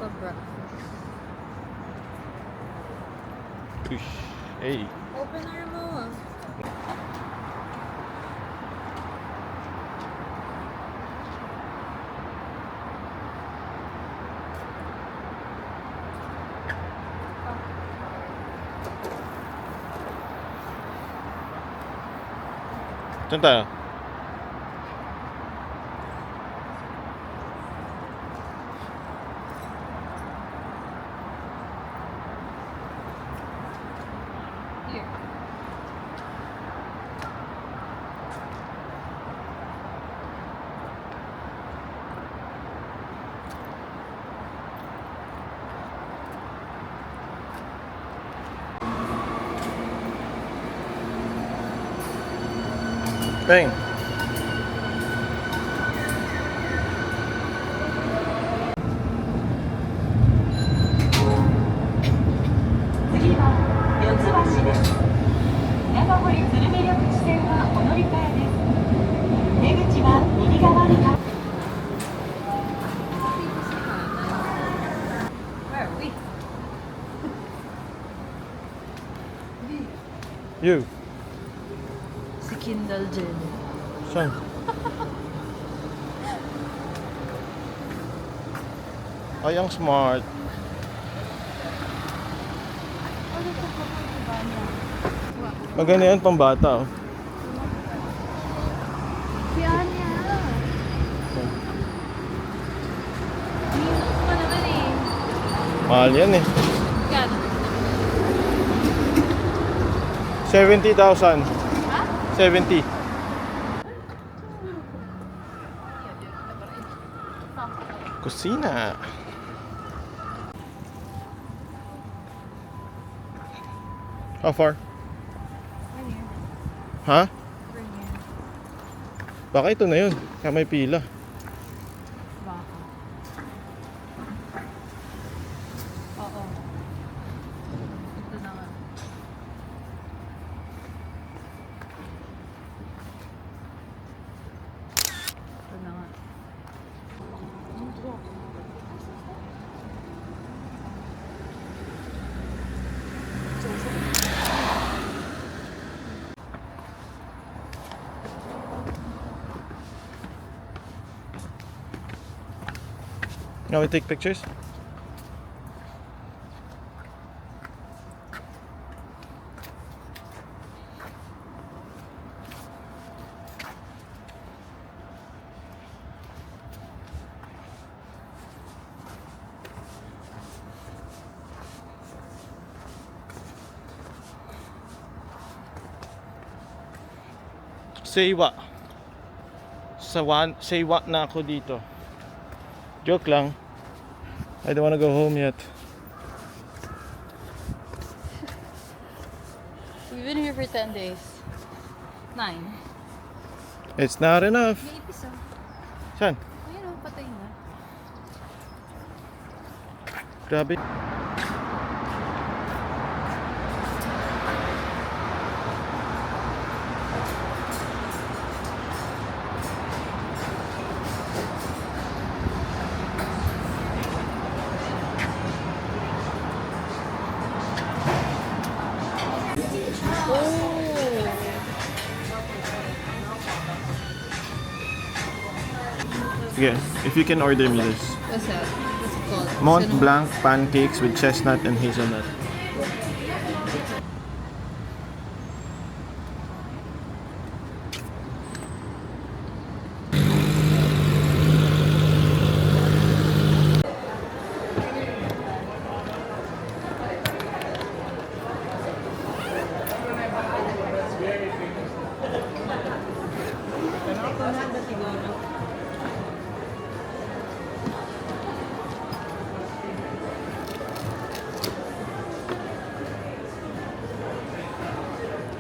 Sobra. Push. Hey. Opener mo ah. Saan tayo? Here. Bang. Where are we? You. Si Kindle Jenny. Saan? Ay, ang smart. Maganda yan pang bata. Oh. Si Anya. Minus pa naman eh. Mahal yan eh. Kano? 70,000. Ha? 70. Kusina. How far? Ha? Baka ito na yun. Kaya may pila. Baka. Oo. Ito na nga. Ito na nga. Now we take pictures. Say what? Say what na ako dito. Joke lang. I don't want to go home yet. We've been here for 10 days. 9. It's not enough. May ipis oh. Saan? Ayun oh, patay na. Grabe. Yeah, if you can order me this. What's that? What's it called? Mont Cinnamon. Blanc pancakes with chestnut and hazelnut.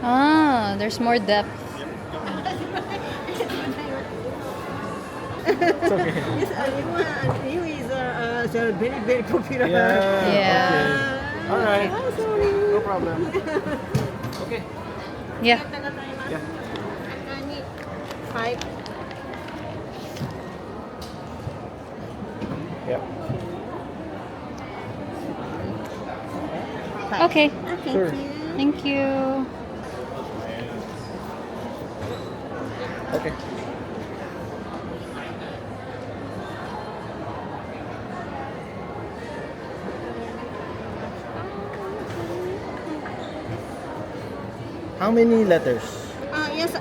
Ah, there's more depth. It's okay. Yes, you is very, very popular. Yeah. Okay. Alright. Oh, sorry. No problem. Okay. Yeah. Yeah. Akani, 5. Yeah. Okay. Okay, Sure. Thank you. Okay. How many letters? Yes,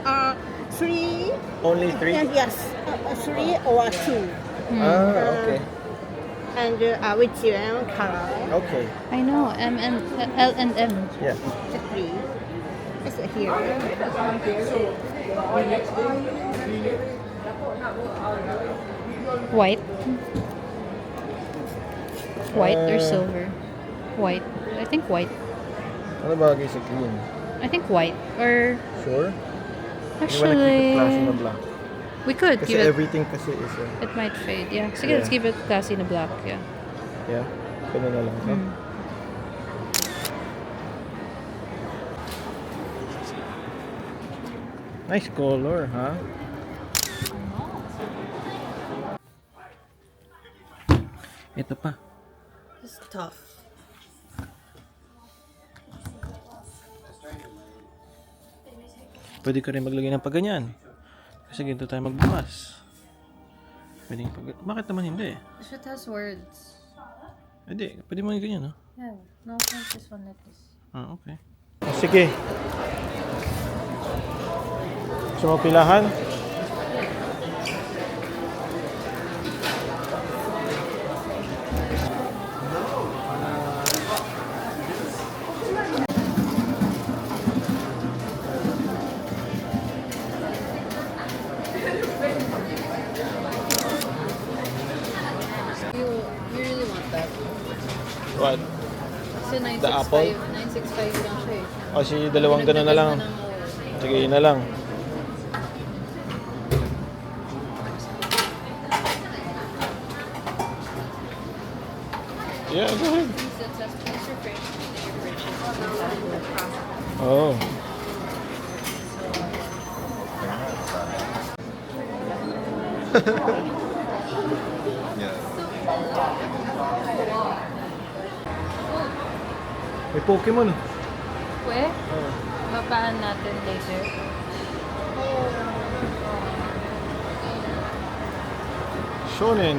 3. Only 3? Yes, 3 or 2. Okay. And which color? Okay. I know. M and L and M. Yeah. 3. It's here. White. White or Uh, silver? White. I think white. Ano bagay sa green? I think white. Or Sure? You wanna keep it actually, classy na black? we could Kasi keep it. everything kasi is It might fade. Yeah. Sige, let's Yeah. keep it classy na black. Yeah. yeah. Ganun na lang. No? Mm. Nice color, ha? Ito pa. It's tough. Pwede ka rin maglagay ng paganyan. Kasi ganito tayo magbukas. Pwede bakit naman hindi? It has words. Hindi, pwede mo yung ganyan, no? Yeah. No, not this one like this. Ah, okay. Sige. Gusto mo pilahan? You really want that? What? Kasi 965. The apple? 965 lang siya eh. O si dalawang gano'n na lang. Sige, yun na lang. Yeah, go ahead. Oh. May Pokemon. We? Mapaan natin later. Shonen.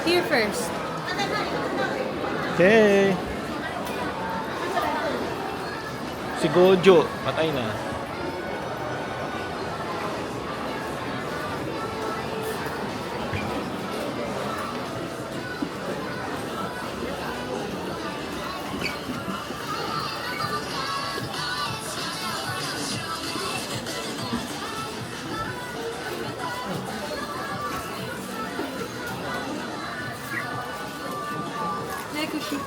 Here first. Okay. Si Gojo, patay na. Nekoshi.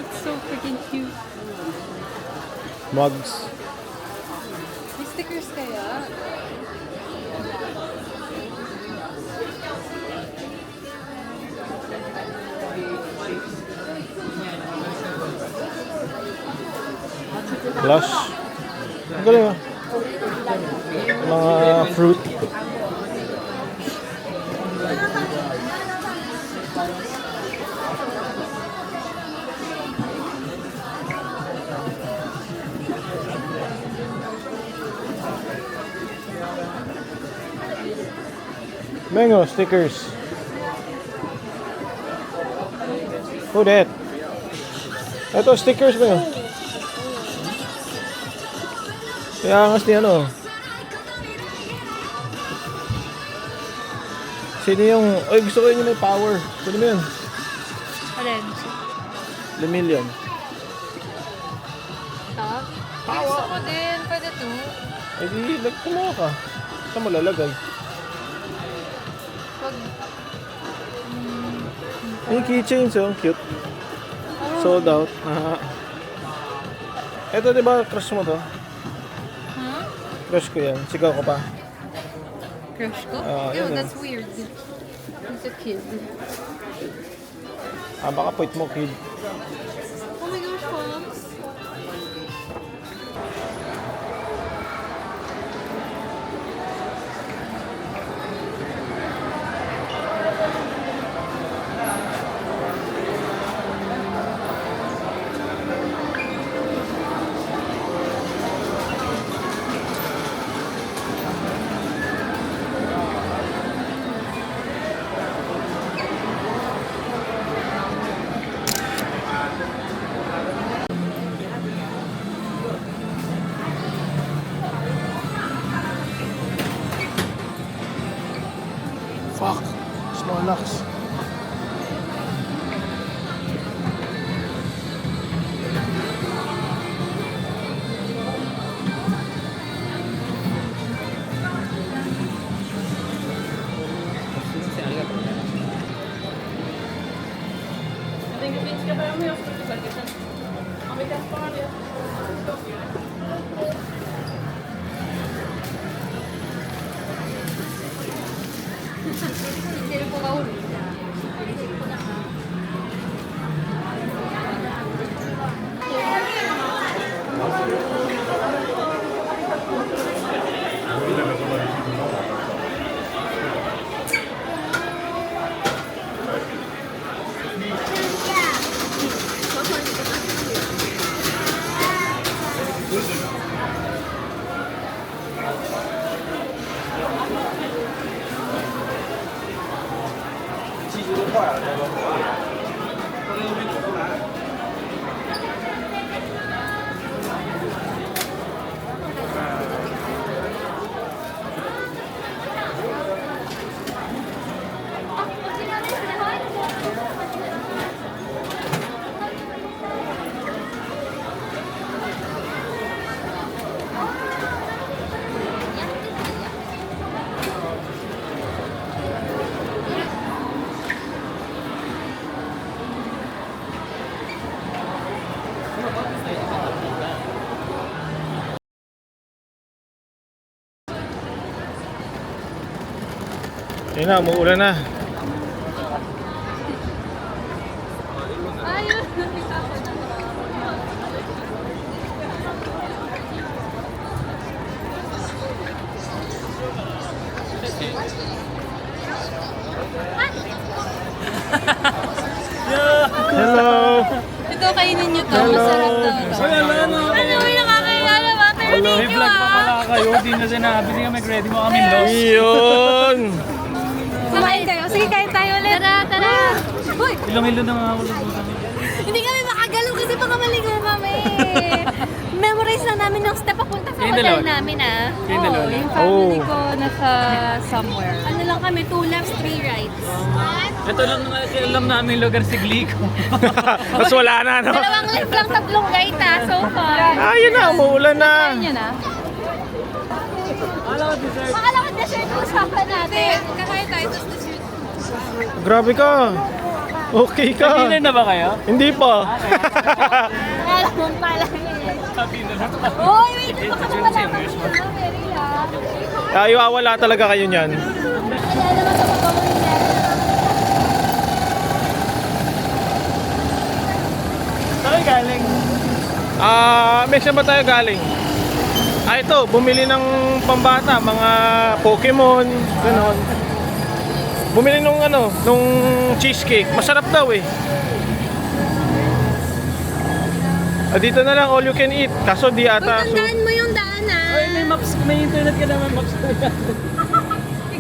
It's so freaking cute. Mugs. May stickers kaya? Lush. Ang galing ah. Mga fruit. Mango stickers. Who that? Ito stickers ba yun? Kaya angas ni ano. Sino yung... Ay, gusto ko yun yung may power. Pwede mo yun. Alin? Lemillion. Top? Gusto ko din. Pwede to. Ay, di, kumuha ka. Saan mo lalagay? Pag... Ay, yung keychains, oh. Cute. Sold out. Ito, di ba, crush mo to? Huh? Crush ko yan. Sigaw ko pa. Crush ko? Ah, Ew, yun that's weird. He's a kid. Baka puwit mo, kid. Oh my gosh, Fox. Relax. Ayun na, umuulan na. Ayun. Hello! Ito kainin nyo to. Hello. Masarap daw to. Ano, may nakakaya na ba? Pero Hello. thank you ah. kayo, di na sinabi, di kami ready mo kami lost. Yun! Kumain kayo. Sige, kain tayo ulit. Tara, tara. Hoy, Ilong-ilo na mga kulubutan. hindi kami makagalaw kasi baka maligaw kami. Memorize lang namin yung step papunta sa Kayong hotel dalawa? namin ah. Kayong dalawa? yung family Oh. ko nasa somewhere. Ano lang kami, 2 lefts, 3 rights. Ito lang alam namin lugar si Glico. Mas wala na, no? 2 left lang, 3 right ah, so far. Ayun na, umuulan na. Kain nyo na. Akala ko dessert usapan natin. Kakain tayo, tapos dessert. Grabe ka. Okay ka. Dinner na ba kayo? Hindi pa. Akala mo pala yun. Sabi na lang. Hoy, wait, baka mawala kami na. Very ha. Iwawala talaga kayo niyan. Wala naman sa pagpapamilya. Saan galing? May saan ba tayo galing? Ito, bumili ng pambata, mga Pokemon, gano'n. Bumili nung nung cheesecake. Masarap daw eh. Dito na lang all you can eat. Kaso di ata. Tandaan mo yung daan ah. Ay, may maps, may internet ka naman, maps ko yan.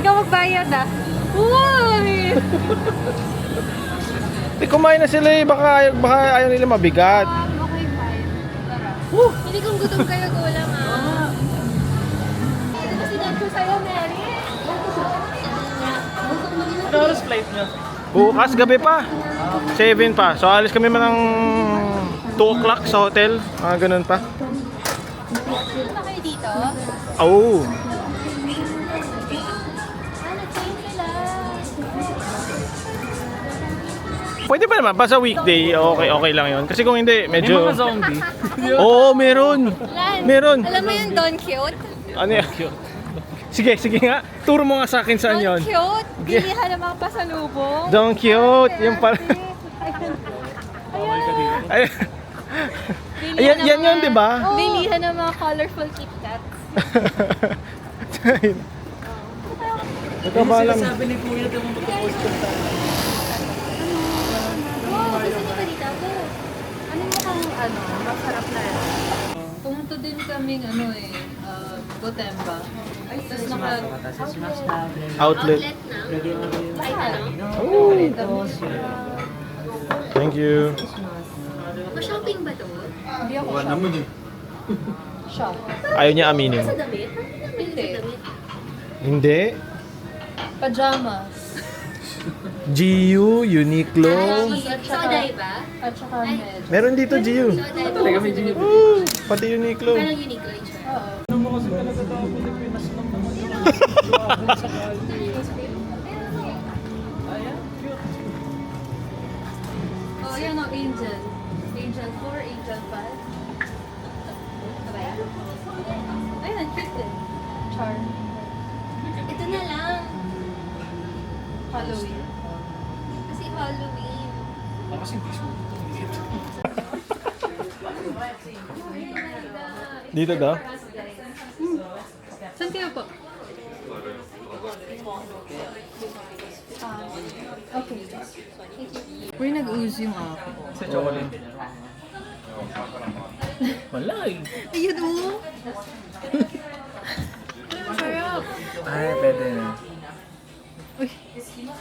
Ikaw magbayad ah. Uy! Kumain na sila eh. Baka ayaw nila mabigat. Okay, fine. Tara. Hindi kung gutom kayo, go lang ah. Ito ba sinad ko sa'yo, Mary? Ano oras flight nyo? Bukas gabi pa. 7 pa. So alis kami man ng 2 o'clock sa hotel. Ganun pa. Ano ba kayo dito? Oh. Nag-change sila. Pwede pa naman. Basta weekday. Okay lang yun. Kasi kung hindi, May medyo... mga zombie. Oo, meron. Lan, Meron. alam mo yung Don Quixote? Ano yan? Sige nga. Turo mo nga sa akin saan Don yun. Quixote? Bilihan ng mga pasalubong. Don Quixote. Yung pala. Ay, Bilihan ng yan yun, mga- di ba? Oo. Bilihan ng mga colorful Kit Kats. Ito ba lang? Sabi ni Kuya, ito mo mag-post ko tayo. Oo, gusto niyo ba dito? Go. Ano mukhang masarap na yan? Pumunta din kaming Gotemba. Tapos Outlet. Oh. Thank you. shopping ba to? Hindi ako shop. Ayaw niya aminin. Sa damit? Hindi. Pajamas. GU, Uniqlo. Sa Odaiba? At saka Med. Meron dito GU. Talaga may ginip. Pati Uniqlo. Parang Uniqlo yung siya. Ano mo kasi talaga daw Pilipinas lang naman yun. Ayan, cute. Oh, yan o, Angel. Angel 4, Angel 5. Sabay. Ayun, cute din. Charm. Ito na lang. Halloween. Kasi Halloween. Kasi hindi siya. Dito daw? Saan kayo po? Okay. Uy, nag-ooze yung ako. Sa chocolate. Wala eh. Ayun o! Sarap! Ay, pwede na.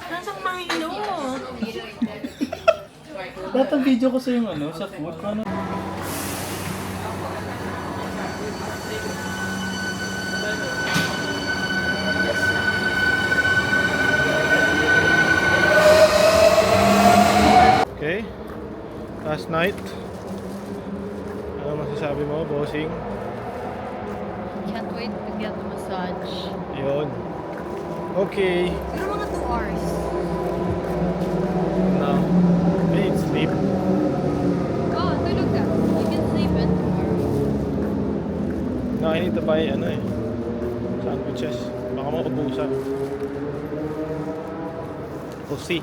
Nasang mahilo? Lahat ang video ko sa yung ano, sa food. Paano? Okay. Last night. Ano masasabi mo, bossing? Can't wait to get a massage. Yun. Okay. Pero mga 2 hours. Now, I need sleep. Oh, tulog ka. You can sleep in tomorrow. No, I need to buy sandwiches. Baka maubusan. We'll see.